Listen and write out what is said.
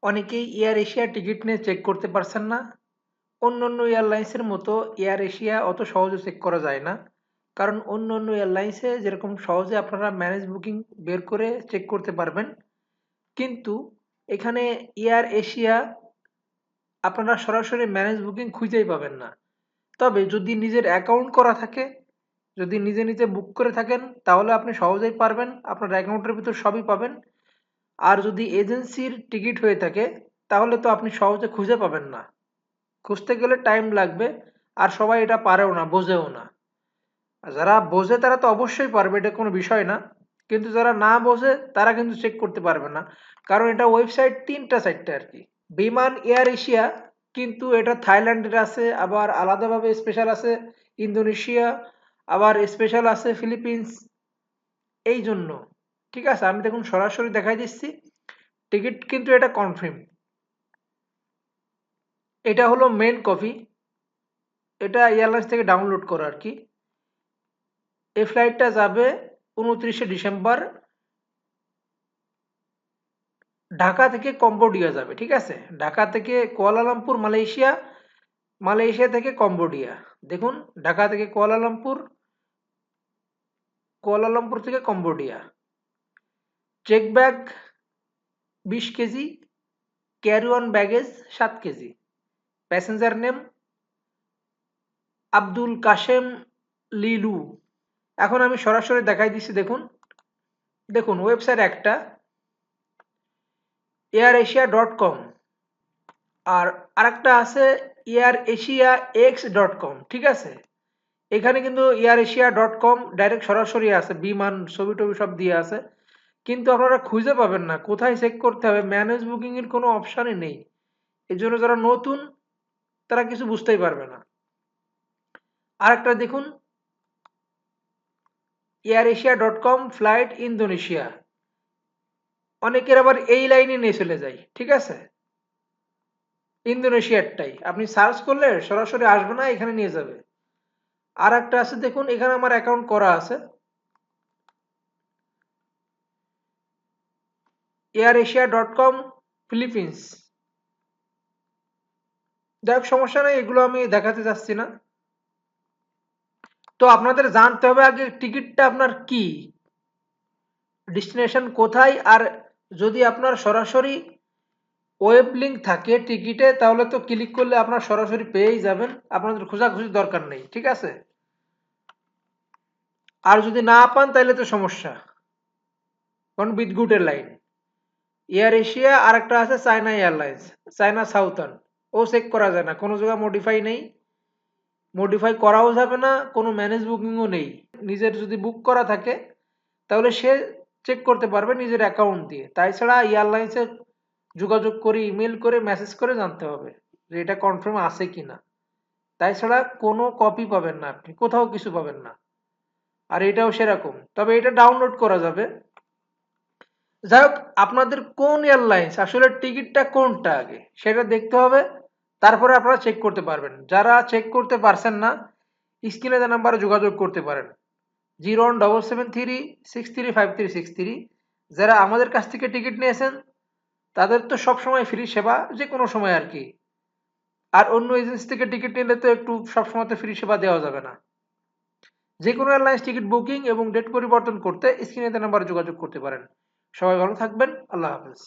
অনেকেই air Asia ticket নিয়ে check করতে পারছেন না। অন্যান্য এয়ারলাইন্সের মতো এয়ার এশিয়া অত সহজে চেক করা যায় না। কারণ অন্যান্য এয়ারলাইন্সে যেরকম সহজে আপনারা ম্যানেজ বুকিং বের করে চেক করতে পারবেন, কিন্তু এখানে এয়ার এশিয়া আপনারা সরাসরি ম্যানেজ বুকিং খুঁজেই পাবেন না। তবে যদি নিজের অ্যাকাউন্ট করা থাকে, যদি নিজে নিজে বুক করে থাকেন, তাহলে আপনি সহজেই পারবেন, আপনার অ্যাকাউন্টের ভিতর সবই পাবেন। আর যদি এজেন্সির টিকিট হয়ে থাকে, তাহলে তো আপনি সহজে খুঁজে পাবেন না। খুঁজতে গেলে টাইম লাগবে, আর সবাই এটা পারেও না, বোঝেও না। আর যারা বোঝে তারা তো অবশ্যই পারবে, এটা কোনো বিষয় না। কিন্তু যারা না বোঝে তারা কিন্তু চেক করতে পারবে না। কারণ এটা ওয়েবসাইট ৩টা ৪টা আর কি। বিমান এয়ার এশিয়া, কিন্তু এটা থাইল্যান্ডের আছে, আবার আলাদাভাবে স্পেশাল আছে ইন্দোনেশিয়া, আবার স্পেশাল আছে ফিলিপিন্স। এই জন্য ঠিক আছে, আমি দেখুন সরাসরি দেখাই দিচ্ছি। টিকিট কিন্তু এটা কনফার্ম। এটা হলো মেন কপি, এটা এয়ারলাইন্স থেকে ডাউনলোড করা আর কি। এই ফ্লাইটটা যাবে 29শে ডিসেম্বর, ঢাকা থেকে কম্বোডিয়া যাবে। ঠিক আছে, ঢাকা থেকে কুয়ালালামপুর মালয়েশিয়া, মালয়েশিয়া থেকে কম্বোডিয়া। দেখুন, ঢাকা থেকে কুয়ালালামপুর, কুয়ালালামপুর থেকে Cambodia. Check bag 20 KG, carry on baggage 7 KG. Passenger name Abdul Kashem Lilu. এখন আমি সরাসরি দেখাই দিচ্ছি। দেখুন, দেখুন ওয়েবসাইট একটা airasia.com, আর আরেকটা আছে airasia.x.com। ঠিক আছে, এখানে কিন্তু airasia.com ডাইরেক্ট সরাসরি আছে, বিমান ছবি টবি সব দিয়ে আছে। কিন্তু আপনারা খুঁজে পাবেন না, কোথায় চেক করতে হবে, ম্যানেজ বুকিং এর কোনো অপশনই নেই। এই জন্য যারা নতুন তারা কিছু বুঝতেই পারবে না। আরেকটা দেখুন, airasia.com ফ্লাইট ইন্দোনেশিয়া। অনেকের আবার এই লাইনে নিয়ে চলে যায়। ঠিক আছে, ইন্দোনেশিয়ারটাই আপনি সার্চ করলে সরাসরি আসবে না, এখানে নিয়ে যাবে। আর একটা আছে, দেখুন এখানে আমার অ্যাকাউন্ট করা আছে, airasia.com ফিলিপিন্স। যাই হোক, সমস্যা নেই, এগুলো আমি দেখাতে চাচ্ছি না। তো আপনাদের জানতে হবে আগে টিকিটটা আপনার কি, ডেস্টিনেশন কোথায়। আর যদি আপনার সরাসরি ওয়েব লিঙ্ক থাকে টিকিটে, তাহলে তো ক্লিক করলে আপনার সরাসরি পেয়েই যাবেন, আপনাদের খোঁজাখুঁজির দরকার নেই। ঠিক আছে, আর যদি না পান তাহলে তো সমস্যা, কারণ বিদঘুটের লাইন। এয়ার এশিয়া, আর একটা আছে চায়না এয়ারলাইন্স, চায়না সাউথার্ন। ও চেক করা যায় না, কোনো জায়গায় মডিফাই নেই, মডিফাই করাও যাবে না, কোনো ম্যানেজ বুকিংও নেই। নিজের যদি বুক করা থাকে তাহলে সে চেক করতে পারবে নিজের অ্যাকাউন্ট দিয়ে। তাই ছাড়া এয়ারলাইন্সে যোগাযোগ করে, ইমেল করে, মেসেজ করে জানতে হবে যে এটা কনফার্ম আছে কিনা। তাই ছাড়া কোনো কপি পাবেন না, আপনি কোথাও কিছু পাবেন না। আর এটাও সেরকম, তবে এটা ডাউনলোড করা যাবে। যাই হোক, আপনাদের কোন এয়ারলাইন্স আসলে টিকিটটা কোনটা আগে সেটা দেখতে হবে, তারপরে আপনারা চেক করতে পারবেন। যারা চেক করতে পারছেন না, স্ক্রিনে দেওয়া নাম্বারে যোগাযোগ করতে পারেন, 0177363536। যারা আমাদের কাছ থেকে টিকিট নিয়েছেন তাদের তো সবসময় ফ্রি সেবা, যে কোনো সময় আর কি। আর অন্য এজেন্সি থেকে টিকিট নিলে তো একটু সবসময় তো ফ্রি সেবা দেওয়া যাবে না। যে কোনো এয়ারলাইন্স টিকিট বুকিং এবং ডেট পরিবর্তন করতে স্ক্রিনে দেওয়া নাম্বারে যোগাযোগ করতে পারেন। সবাই ভালো থাকবেন, আল্লাহ হাফেজ।